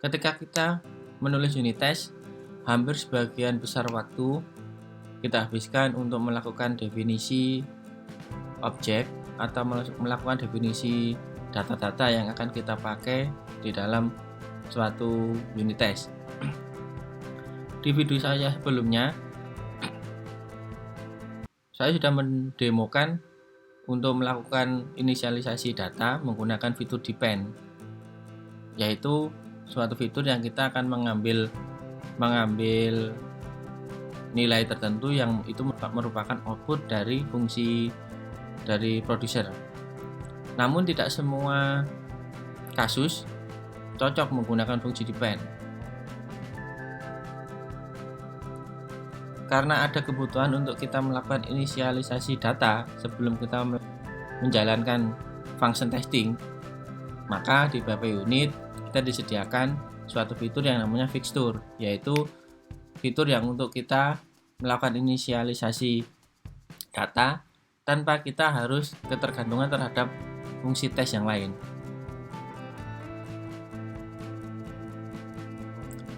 Ketika kita menulis unit test, hampir sebagian besar waktu kita habiskan untuk melakukan definisi objek atau melakukan definisi data-data yang akan kita pakai di dalam suatu unit test. Di video saya sebelumnya, saya sudah mendemokan untuk melakukan inisialisasi data menggunakan fitur depend, yaitu suatu fitur yang kita akan mengambil nilai tertentu yang itu merupakan output dari fungsi dari produser. Namun tidak semua kasus cocok menggunakan fungsi depend, karena ada kebutuhan untuk kita melakukan inisialisasi data sebelum kita menjalankan function testing. Maka di PHP unit kita disediakan suatu fitur yang namanya fixture, yaitu fitur yang untuk kita melakukan inisialisasi data tanpa kita harus ketergantungan terhadap fungsi tes yang lain.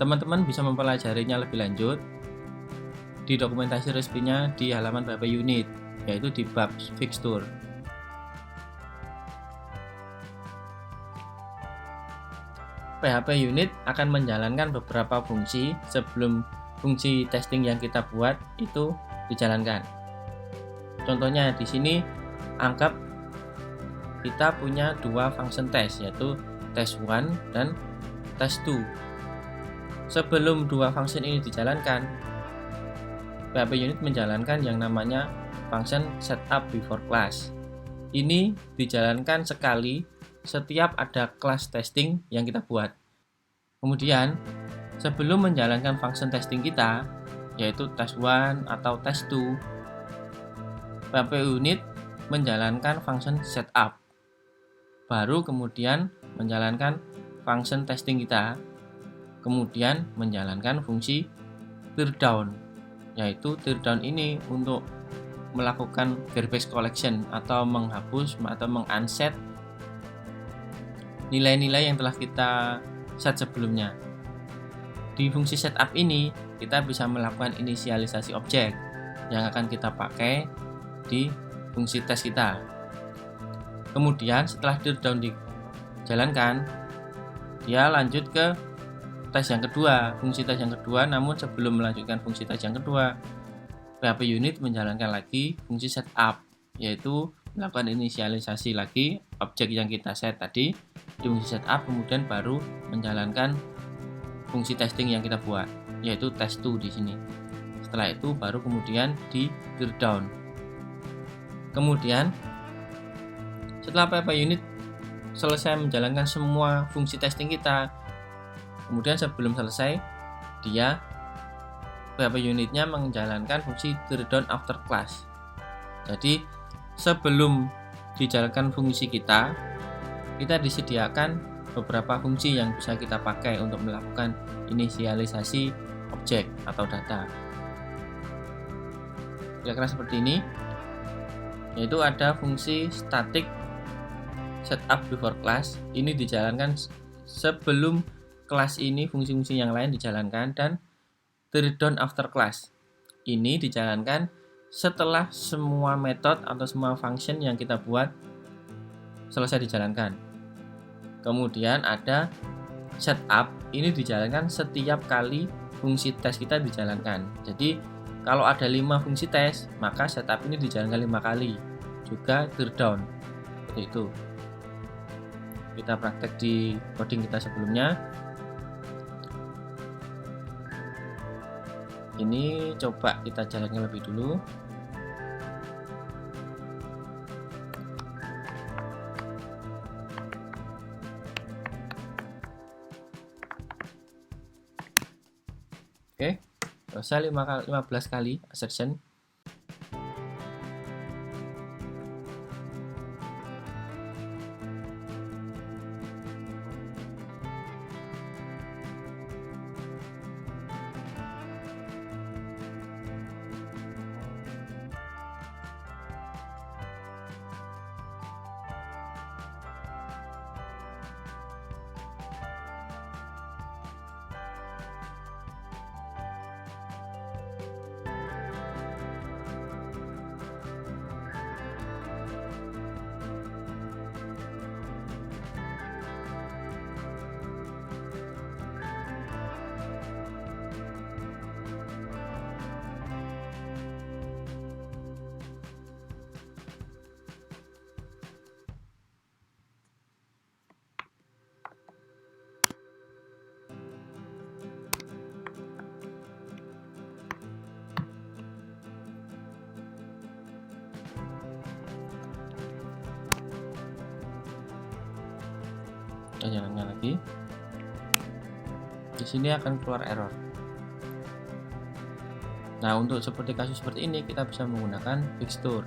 Teman-teman bisa mempelajarinya lebih lanjut di dokumentasi resminya di halaman PHP unit, yaitu di bab fixture. PHP unit akan menjalankan beberapa fungsi sebelum fungsi testing yang kita buat itu dijalankan. Contohnya di sini anggap kita punya dua function test, yaitu test1 dan test2. Sebelum dua function ini dijalankan, PHP unit menjalankan yang namanya function setup before class. Ini dijalankan sekali setiap ada kelas testing yang kita buat. Kemudian sebelum menjalankan function testing kita, yaitu test1 atau test2, PHP unit menjalankan function setup, baru kemudian menjalankan function testing kita, kemudian menjalankan fungsi teardown, yaitu teardown ini untuk melakukan garbage collection atau menghapus atau mengunset nilai-nilai yang telah kita set sebelumnya. Di fungsi setup ini kita bisa melakukan inisialisasi objek yang akan kita pakai di fungsi tes kita. Kemudian setelah teardown dijalankan, dia lanjut ke tes yang kedua, fungsi tes yang kedua. Namun sebelum melanjutkan fungsi tes yang kedua, PHP unit menjalankan lagi fungsi setup, yaitu melakukan inisialisasi lagi objek yang kita set tadi di fungsi setup, kemudian baru menjalankan fungsi testing yang kita buat, yaitu test2 di sini. Setelah itu baru kemudian di teardown. Kemudian setelah PHP unit selesai menjalankan semua fungsi testing kita, kemudian sebelum selesai PHP unitnya menjalankan fungsi teardown after class. Jadi sebelum dijalankan fungsi kita disediakan beberapa fungsi yang bisa kita pakai untuk melakukan inisialisasi objek atau data. Kira-kira seperti ini, yaitu ada fungsi static setup before class. Ini dijalankan sebelum kelas ini fungsi-fungsi yang lain dijalankan, dan teardown after class ini dijalankan setelah semua metode atau semua function yang kita buat selesai dijalankan. Kemudian ada setup, ini dijalankan setiap kali fungsi tes kita dijalankan. Jadi kalau ada 5 fungsi tes, maka setup ini dijalankan 5 kali. Juga teardown, seperti itu. Kita praktek di coding kita sebelumnya. Ini coba kita jalankan lebih dulu. Oke, selesai 15 kali assertion. Kita jalankan lagi. Di sini akan keluar error. Nah, untuk seperti kasus seperti ini kita bisa menggunakan fixture.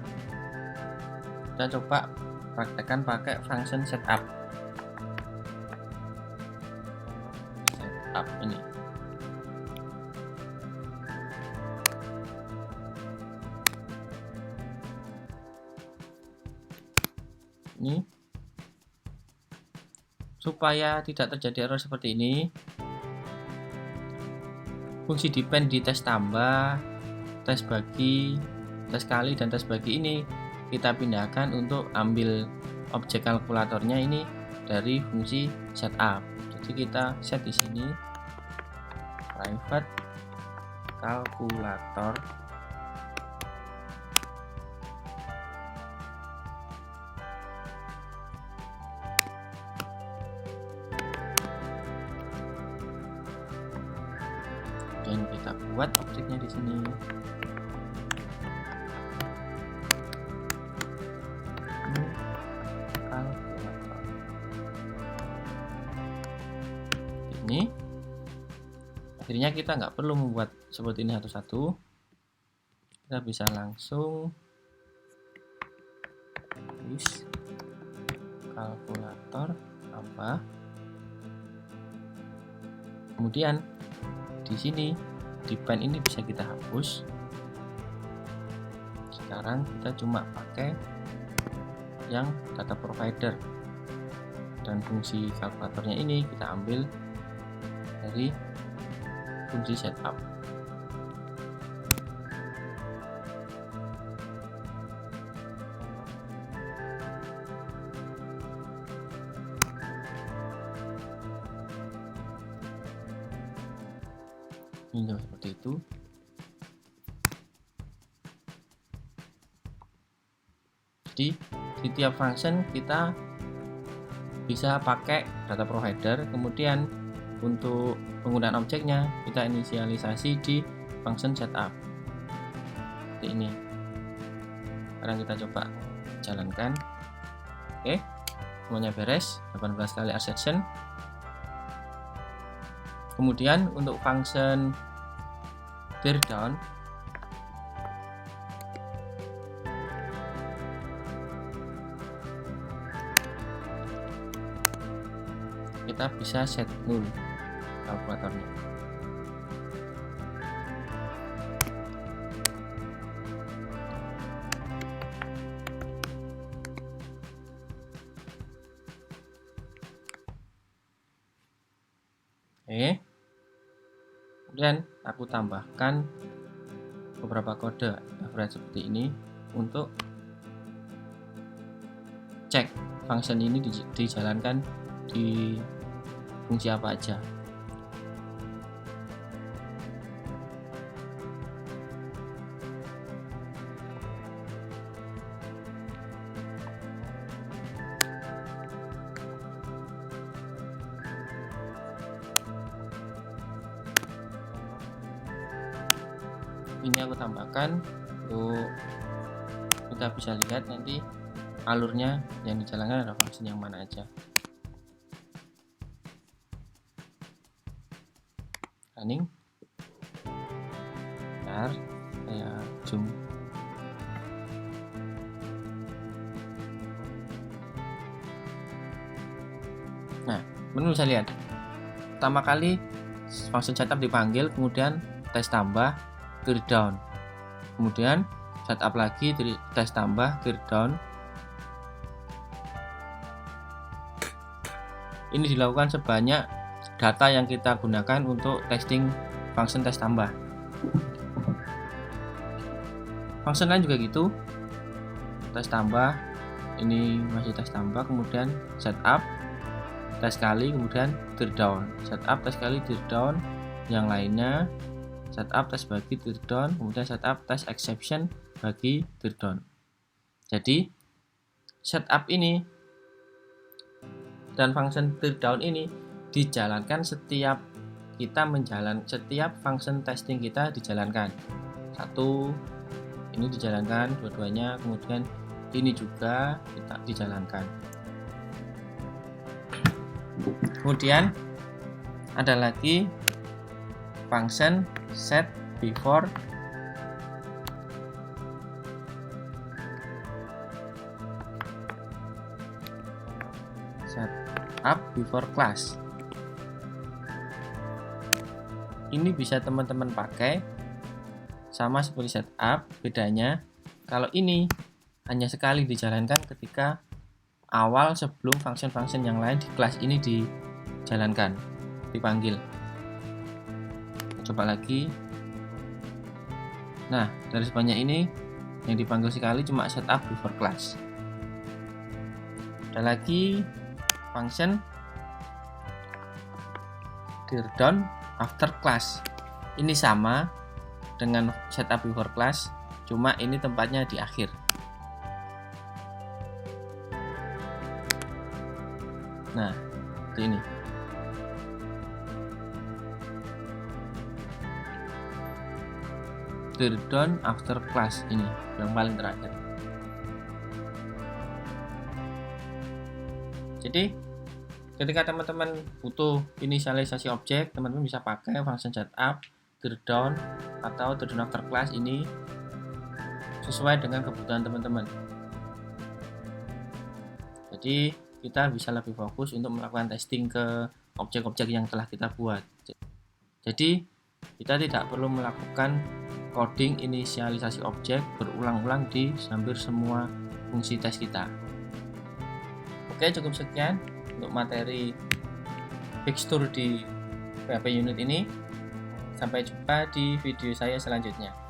Kita coba praktekkan pakai function setup. Setup ini. Ini supaya tidak terjadi error seperti ini, fungsi depend di tes tambah, tes bagi, tes kali, dan tes bagi ini kita pindahkan untuk ambil objek kalkulatornya ini dari fungsi setup. Jadi kita set di sini private kalkulator dan kita buat objeknya di sini. Kalkulator. Ini akhirnya kita nggak perlu membuat seperti ini satu-satu. Kita bisa langsung tulis kalkulator tambah. Kemudian di sini depend ini bisa kita hapus. Sekarang kita cuma pakai yang data provider, dan fungsi kalkulatornya ini kita ambil dari fungsi setup. Ini seperti itu. Jadi di tiap function kita bisa pakai data provider, kemudian untuk penggunaan objeknya kita inisialisasi di function setup seperti ini. Sekarang kita coba jalankan. Oke, semuanya beres, 18 kali assertion. Kemudian untuk function tear down kita bisa set null kalkulatornya. Oke. Kemudian aku tambahkan beberapa kode average seperti ini untuk cek function ini dijalankan di fungsi apa aja. Ini aku tambahkan untuk kita bisa lihat nanti alurnya yang dijalankan ada function yang mana aja. Running. Bentar, saya zoom. Nah, teman-teman bisa lihat pertama kali function setup dipanggil, kemudian tes tambah tear down, kemudian setup lagi tes tambah tear down. Ini dilakukan sebanyak data yang kita gunakan untuk testing function tes tambah. Function lain juga gitu, tes tambah, ini masih tes tambah, kemudian setup tes kali, kemudian tear down, setup tes kali tear down, yang lainnya setup tes bagi tear down, kemudian setup tes exception bagi tear down. Jadi setup ini dan function tear down ini dijalankan setiap function testing kita dijalankan. Satu ini dijalankan dua-duanya, kemudian ini juga kita dijalankan. Kemudian ada lagi function set before class. Ini bisa teman-teman pakai sama seperti setup, bedanya kalau ini hanya sekali dijalankan ketika awal sebelum function-function yang lain di kelas ini dijalankan, dipanggil. Coba lagi. Nah, dari sebanyak ini yang dipanggil sekali cuma setup before class. Ada lagi function tear down after class. Ini sama dengan setup before class, cuma ini tempatnya di akhir. Nah, seperti ini. Tear down after class, ini yang paling terakhir. Jadi ketika teman-teman butuh inisialisasi objek, teman-teman bisa pakai function setup, tear down, atau tear down after class ini sesuai dengan kebutuhan teman-teman. Jadi kita bisa lebih fokus untuk melakukan testing ke objek-objek yang telah kita buat. Jadi kita tidak perlu melakukan coding inisialisasi objek berulang-ulang di hampir semua fungsi tes kita. Oke, cukup sekian untuk materi fixture di PHP Unit ini. Sampai jumpa di video saya selanjutnya.